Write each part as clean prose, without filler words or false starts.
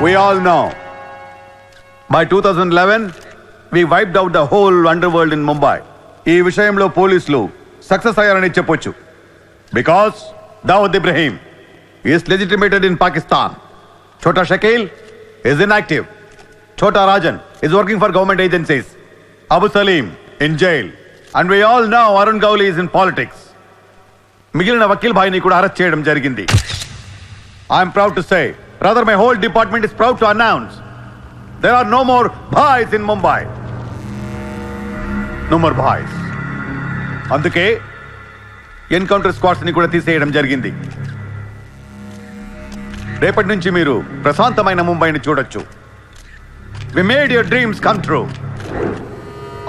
We all know, by 2011, we wiped out the whole underworld in Mumbai. ఈ విషయంలో పోలీసులు success అయ్యారని చెప్పొచ్చు. Because Dawood Ibrahim is legitimated in Pakistan. Chota Shakil is inactive. Chota Rajan is working for government agencies. Abu Salim in jail. And we all know Arun Gowli is in politics. మిగిలిన వకీల్ భాయ్ని కూడా arrest చేయడం జరిగింది. I am proud to say, rather my whole department is proud to announce, there are no more bhais in Mumbai. No more bhais. అందుకే encounter squads ని కూడా తీసేయడం జరిగింది. రేపటి నుంచి మీరు ప్రశాంతమైన ముంబైని చూడొచ్చు. We made your dreams come true.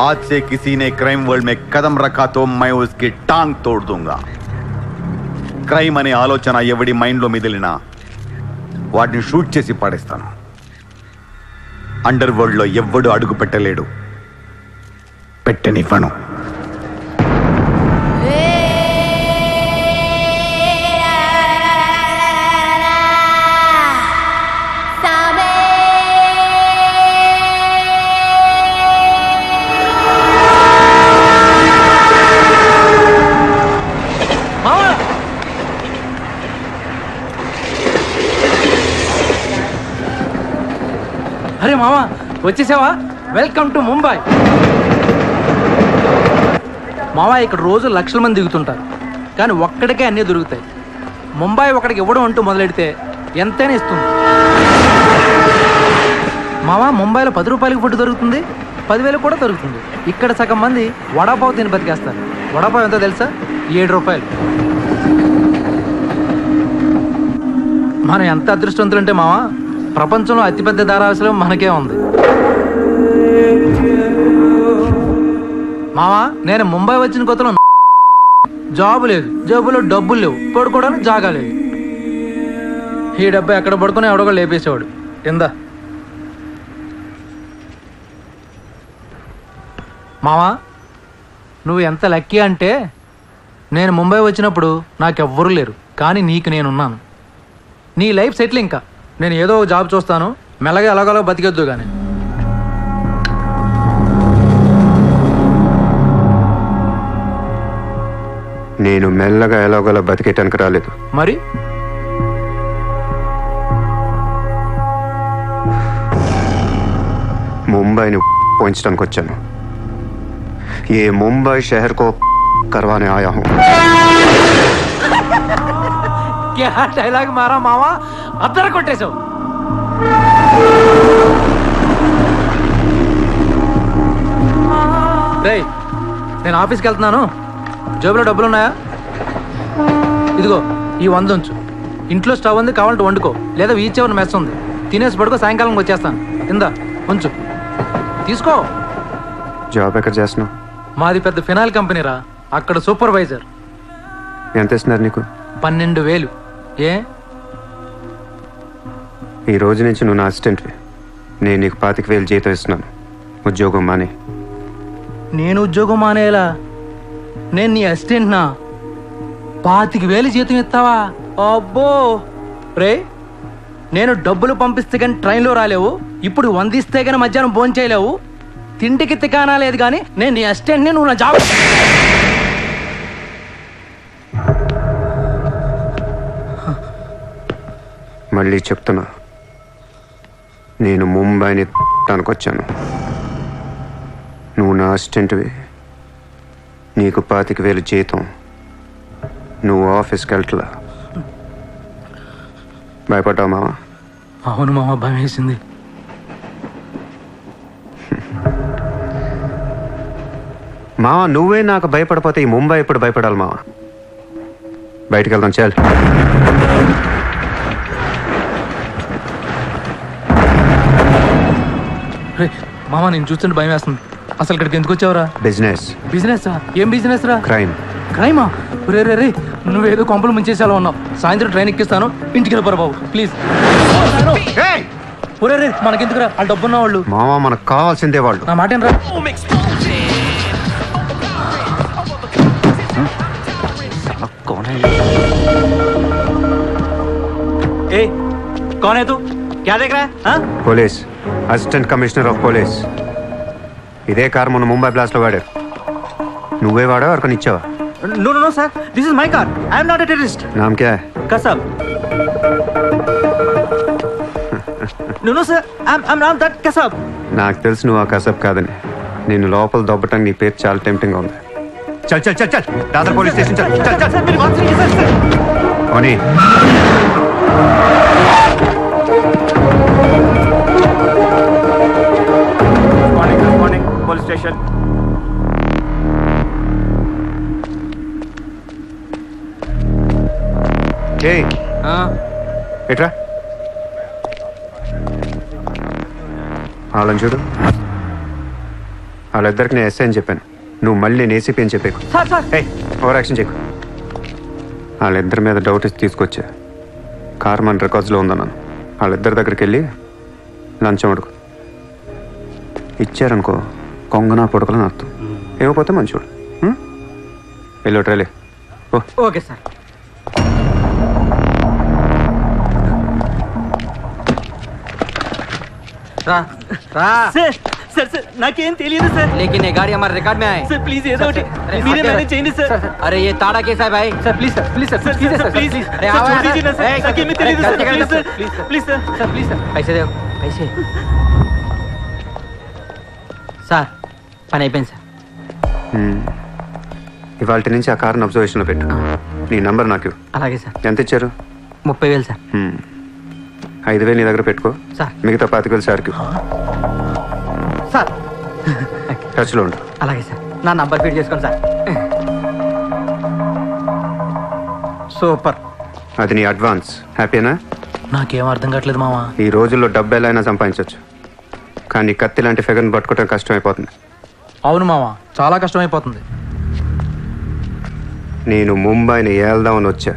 आज से किसी ने क्राइम वर्ल्ड में कदम रखा तो मैं उसकी टांग तोड़ दूंगा. క్రైమ్ అనే ఆలోచన ఎవడి మైండ్లో మిదిలినా వాటిని షూట్ చేసి పడేస్తాను. అండర్ వరల్డ్ లో ఎవ్వడు అడుగు పెట్టలేడు, పెట్టనివ్వను. అరే మామా, వచ్చేసావా? Welcome to Mumbai. మావా, ఇక్కడ రోజు లక్షల మంది దిగుతుంటారు, కానీ ఒక్కడికే అన్నీ దొరుకుతాయి. ముంబై ఒకడికి ఇవ్వడం అంటూ మొదలెడితే ఎంతైనా ఇస్తుంది. మావా, ముంబైలో 10 రూపాయలకి ఫుడ్ దొరుకుతుంది, 10,000 కూడా దొరుకుతుంది. ఇక్కడ సగం మంది వడాపావు తిని బతికేస్తారు. వడాపావు ఎంతో తెలుసా? 7 రూపాయలు. మనం ఎంత అదృష్టవంతులంటే మావా, ప్రపంచంలో అతిపెద్ద ధారావాసం మనకే ఉంది. మావా, నేను ముంబై వచ్చిన కొత్తలో జాబు లేదు, జేబులో డబ్బులు లేవు, పడుకోవడానికి జాగా లేదు. ఈ డబ్బు ఎక్కడ పడుకుని ఎవడో లేపేసేవాడు. ఎందా మావా, నువ్వు ఎంత లక్కీ అంటే, నేను ముంబై వచ్చినప్పుడు నాకెవ్వరూ లేరు, కానీ నీకు నేనున్నాను. నీ లైఫ్ సెటిల్. ఇంకా నేను ఏదో ఒక జాబ్ చూస్తాను, మెల్లగా ఎలాగోలా బతికొద్దు. కానీ నేను మెల్లగా ఎలాగోలా బతికేటానికి రాలేదు. మరి ముంబైని పోయించడానికి వచ్చాను. ఏ ముంబై షహర్ కో करवाने आया हूं. क्या డైలాగ్ మారా మావా, అద్దర కొట్టేశావు. రేయ్, నేను ఆఫీస్కి వెళ్తున్నాను, జేబులో డబ్బులు ఉన్నాయా? ఇదిగో ఈ 100 ఉంచు. ఇంట్లో స్టవ్ ఉంది, కావాలంటే వండుకో, లేదా వీచేవర్ మెస్ ఉంది, తినేసి పడుకో, సాయంకాలం వచ్చేస్తాను. ఇందా ఉంచు, తీసుకో. జాబ్ ఎక్కడ చేస్తున్నావు? మాది పెద్ద ఫినాయిల్ కంపెనీ రా, అక్కడ సూపర్వైజర్. ఎంత ఇస్తున్నారు నీకు? 12,000. ఏ ఈ రోజు నుంచి నువ్వు నా అసిస్టెంట్వి. నేను నీకు 25,000 జీతం ఇస్తున్నాను. ఉద్యోగం మానే. నేను ఉద్యోగం మానేలా? నేను నీ అసిస్టెంట్నా? 25,000 జీతం ఇస్తావా? అబ్బో రే, నేను డబ్బులు పంపిస్తే కానీ ట్రైన్లో రాలేవు, ఇప్పుడు 100 ఇస్తే కానీ మధ్యాహ్నం భోజనం చేయలేవు, తింటికి తికానా లేదు. కానీ నేను నీ అసిస్టెంట్ని, నువ్వు నా జాబ్. మళ్ళీ చెప్తున్నా, నేను ముంబైని తనకొచ్చాను. నువ్వు నా అసిస్టెంట్వి, నీకు 25,000 జీతం, నువ్వు ఆఫీస్కి వెళ్ళట్లా. భయపడ్డావు మావా? అవును మామ, భయం వేసింది. మావా, నువ్వే నాకు భయపడిపోతే ఈ ముంబై ఎప్పుడు భయపడాలి మావా? బయటికి వెళ్దాం, చాలు. మామ, నేను చూస్తుంటే భయం వేస్తుంది. అసలు ఇక్కడికి ఎందుకు వచ్చావురా? బిజినెస్. బిజినెస్? ఏం బిజినెస్ రా? క్రైమ్. క్రైమా? రే రే రే, నువ్వేదో కొంపలు ముంచేసేలా ఉన్నావు. సాయంత్రం ట్రైన్ ఎక్కిస్తాను, ఇంటికి వెళ్ళిపోరా బాబు, ప్లీజ్. ఒరే రే మనకెందుకురా వాళ్ళు డబ్బున్న వాళ్ళు. మావా మనకు కావాల్సిందే వాళ్ళు. నా మాట రా. ए कौन है तू क्या देख रहा है हाँ? Police, assistant commissioner of police. ఇదే కార్ మొన్న ముంబై బ్లాస్ట్ లో వాడారు. నువ్వే వాడావు ఎవరికని ఇచ్చావా? No no no sir this is my car I am not a terrorist నామ్ క్యా హై? Kasam no no sir I am not that Kasam నాకు తెలుసు నువ్వు ఆ కసబ్ కాదని. నేను లోపల దొబ్బటానికి నీ పేరు చాలా టెంప్టింగ్ గా ఉంది. చల్ చల్ చల్ చల్ దాదర్ పోలీస్ స్టేషన్ చల్ చల్ చల్. सर मेरी बात सुनिए सर सर ఓని मॉर्निंग पुलिस स्टेशन ఏయ్ ఎట్రా వాళ్ళని చూడు. వాళ్ళిద్దరికి నేను ఎస్ఐ అని చెప్పాను. నువ్వు మళ్ళీ నేను ఏసీపీ అని చెప్పేకు. सर सर ఏయ్ ఓవర్ యాక్షన్ చేయకు. వాళ్ళిద్దరి మీద డౌట్ ఇచ్చి తీసుకొచ్చా. కార్ మన రికార్డ్స్లో ఉందన్నాను. వాళ్ళిద్దరి దగ్గరికి వెళ్ళి లంచం అడుగు. ఇచ్చారనుకో కొంగనా పొడకలని అర్థం. ఏమైపోతే మంచోడు. వెళ్ళి ట్రైలే ఓ. ओके सर రా రా. सर सर सर నాకేం తెలియదు సార్ लेकिन ये गाड़ी हमारे रिकॉर्ड में आए. सर प्लीज ఏదో ఒకటి अरे మీరే हाँ, మేనేజ్ చేయండి సార్ अरे ये ताड़ा केस है भाई. Sir please sir please sir sir please sir please अरे सर आओ छोड़ दीजिए ना सर नाకేమీ తెలియదు sir please sir please sir sir please sir पैसे दे पैसे. సార్ పని అయిపోయింది సార్. ఇవాళ నుంచి ఆ కార్ని అబ్జర్వేషన్లో పెట్టు. నీ నంబర్ నాకు ఇవ్వు. అలాగే సార్. ఎంత ఇచ్చారు? 30,000 సార్. 5,000 నీ దగ్గర పెట్టుకో. సార్. మిగతా 25,000 సార్కి సార్ టచ్లో ఉండు. అలాగే సార్. నా నంబర్ ఫీడ్ చేసుకోండి సార్. సూపర్. అది నీ అడ్వాన్స్. హ్యాపీనా? నాకేం అర్థం కావట్లేదు మావా. ఈ రోజుల్లో డబ్బు ఎలా అయినా సంపాదించవచ్చు, కానీ కత్తి లాంటి ఫిగర్ని పట్టుకోవడం కష్టమైపోతుంది. అవును మావా, చాలా కష్టమైపోతుంది. నేను ముంబైని ఏల్దామని వచ్చా.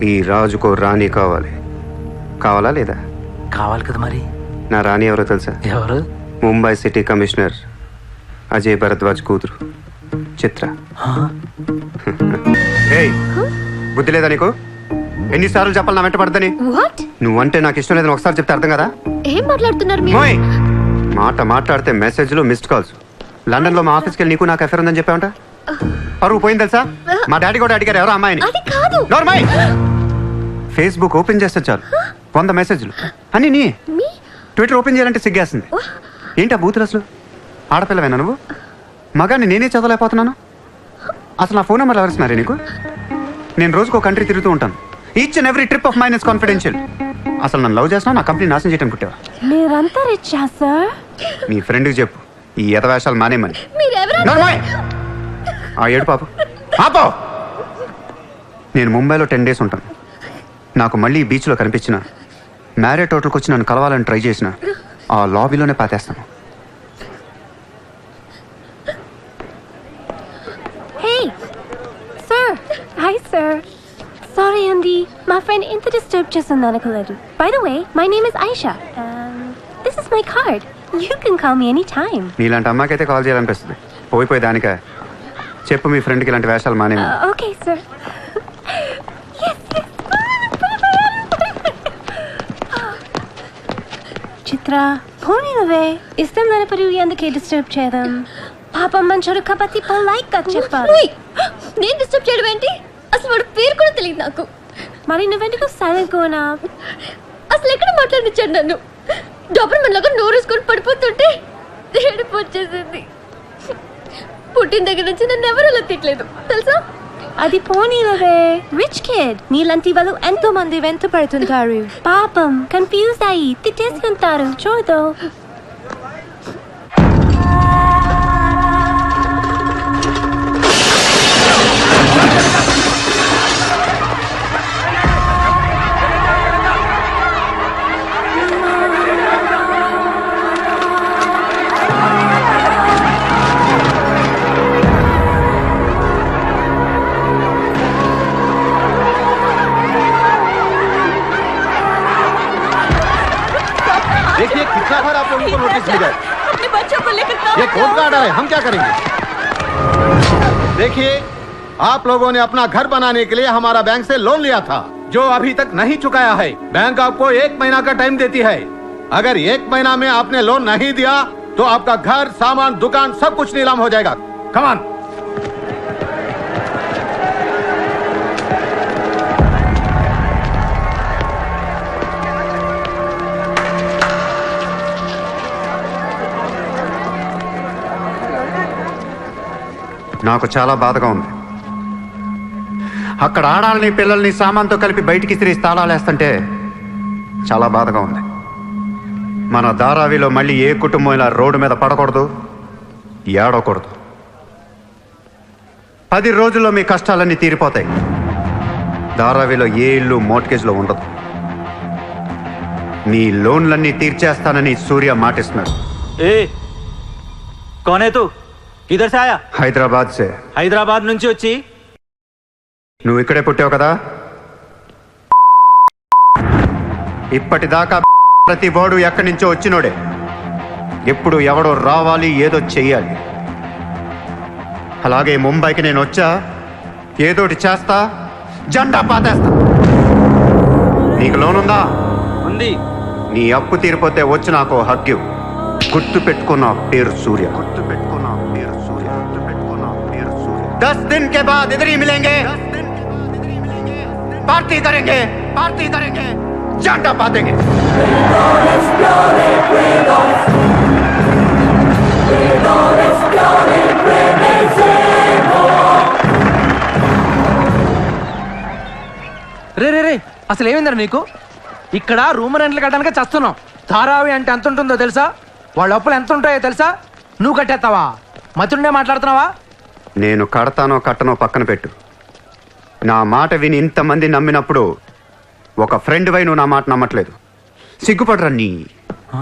ఈ రాజుకో రాణి కావాలి. కావాలా లేదా? కావాలి కదా మరి. నా రాణి ఎవరో తెలుసా? ఎవరు? ముంబై సిటీ కమిషనర్ అజయ్ భరద్వాజ్ కూతురు చిత్ర. ఏయ్, బుద్ధి లేదా నీకు? ఎన్నిసార్లు చెప్పాలి నా వెంట పడదని? వాట్? నువ్వంటే నాకు ఇష్టం లేదని ఒకసారి చెప్తే అర్థం కదా? ఏం మాట్లాడుతున్నారు మీరు? మోయ్, మాట మాట్లాడితే మెసేజ్లు మిస్డ్ కాల్స్. లండన్లో మా ఆఫీస్కి వెళ్ళి నీకు నాకు అఫేర్ ఉందని చెప్పావంట. పరువు పోయింది తెలుసా? మా డాడీ కూడా అడిగారు ఎవరో అమ్మాయిని. అది కాదు. నోర్మై! ఫేస్బుక్ ఓపెన్ చేస్తే చాలు 100 మెసేజ్లు అని. నీ మీ ట్విట్టర్ ఓపెన్ చేయాలంటే సిగ్గేస్తుంది. ఏంటి ఆ బూతులు అసలు? ఆడపిల్లవేనా నువ్వు? మగాన్ని నేనే చదవలేకపోతున్నాను. అసలు నా ఫోన్ నెంబర్ ఎవరిస్తున్నారే నీకు? నేను రోజుకు ఒక కంట్రీ తిరుగుతూ ఉంటాను. Each and every trip of mine is confidential. అసలు నన్ను లవ్ చేస్తున్నావు, నా కంపెనీ నాశనం చేయటం కుట్టావా? మీరంతా రిచ్చా సార్? నీ ఫ్రెండ్కి చెప్పు ఈ ఎదవేషాలు మానేమని. మీరెవరు? నోర్మై! ఆ ఏడు పాపు ఆపో. నేను ముంబైలో 10 days ఉంటాను. నాకు మళ్ళీ ఈ బీచ్లో కనిపించిన మ్యారేట్ హోటల్కి వచ్చి నన్ను కలవాలని ట్రై చేసిన ఆ లాబీలోనే పాతేస్తాను. Hey sir. Hi sir. Sorry అండి, మా ఫ్రెండ్ ఇంత డిస్టర్బ్ చేస్తుంది అనుకోలేదు. By the way, my name is Aisha. This is my card. You can call me any time. నీలాంటి అమ్మాయికైతే కాల్ చేయాలనిపిస్తుంది. పోయిపోయి దానికా? చెప్పు మీ ఫ్రెండ్కి ఇలాంటి వేషాలు మానే. Okay sir. చిత్ర పోనీ నువ్వే. ఇష్టం లేనప్పుడు ఎందుకే డిస్టర్బ్ చేయడం? పాపం మంచోడు కాబట్టి పొలైట్ గా చెప్పాలి. నేను డిస్టర్బ్ చేయడం ఏంటి? అసలు వాడు పేరు కూడా తెలియదు నాకు. మరి నువ్వెందుకు సైలెంట్ కోనా? అసలు ఎక్కడ మాట్లాడించాడు నన్ను? డబ్బులు మనలాగా నోరేసుకొని పడిపోతుంటే ఏడుపు వచ్చేసింది. పుట్టిన దగ్గర నుంచి నన్ను ఎవరు అలా తిట్టలేదు తెలుసా? అది పోనీ నువ్వే. రిచ్ కిడ్ నీలాంటి వాళ్ళు ఎంతో మంది వెంట పడుతుంటారు. పాపం కన్ఫ్యూజ్ అయ్యి తిట్టేసుకుంటారు. చూడు. रात भर आप लोगों को नोटिस मिल जाए। अपने बच्चों को लेकर कहाँ ये कौन का ऑर्डर है? हम क्या करेंगे? देखिए, आप लोगों ने अपना घर बनाने के लिए हमारा बैंक से लोन लिया था, जो अभी तक नहीं चुकाया है। बैंक आपको 1 महीना का टाइम देती है। अगर 1 महीना में आपने लोन नहीं दिया तो आपका घर, सामान, दुकान सब कुछ नीलाम हो जाएगा। Come on. నాకు చాలా బాధగా ఉంది. అక్కడ ఆడాలని పిల్లల్ని సామాన్తో కలిపి బయటికి తిరిగి తాళాలేస్తుంటే చాలా బాధగా ఉంది. మన ధారావిలో మళ్ళీ ఏ కుటుంబం ఇలా రోడ్డు మీద పడకూడదు, ఏడవకూడదు. 10 రోజుల్లో మీ కష్టాలన్నీ తీరిపోతాయి. ధారావిలో ఏ ఇల్లు మోర్ట్గేజ్లో ఉండదు. మీ లోన్లన్నీ తీర్చేస్తానని సూర్య మాటిస్తున్నాడు. ఏ कौन है तू? किधर से आया? హైదరాబాద్ సే. హైదరాబాద్ నుంచి వచ్చి నువ్వు ఇక్కడే పుట్టావు కదా. ఇప్పటిదాకా ప్రతి వాడు ఎక్కడి నుంచో వచ్చినోడే. ఎప్పుడు ఎవడో రావాలి, ఏదో చెయ్యాలి. అలాగే ముంబైకి నేను వచ్చా, ఏదోటి చేస్తా, జెండా పాతేస్తా. నీకు లోన్ ఉందా? ఉంది. నీ అప్పు తీరిపోతే వచ్చి నాకు హగ్గు. గుర్తు పెట్టుకున్న పేరు సూర్య. గుర్తు పెట్టుకున్న పేరు సూర్య. గుర్తు పెట్టుకున్న పేరు సూర్య. 10 दिन के बाद इधर ही मिलेंगे. पार्टी करेंगे, पार्टी करेंगे, झंडा पातेंगे. రే రే రే అసలు ఏమైందిరా నీకు? ఇక్కడ రూమ్ రెంట్లు కట్టడానికి చస్తున్నాం. ధారావి అంటే ఎంత ఉంటుందో తెలుసా? వాళ్ళ అప్పులు ఎంత ఉంటాయో తెలుసా? నువ్వు కట్టేస్తావా? మతుండే మాట్లాడుతున్నావా? నేను కడతానో కట్టనో పక్కన పెట్టు. నా మాట విని ఇంతమంది నమ్మినప్పుడు ఒక ఫ్రెండ్ వై నువ్వు నా మాట నమ్మట్లేదు. సిగ్గుపడరా నీ. ఆ?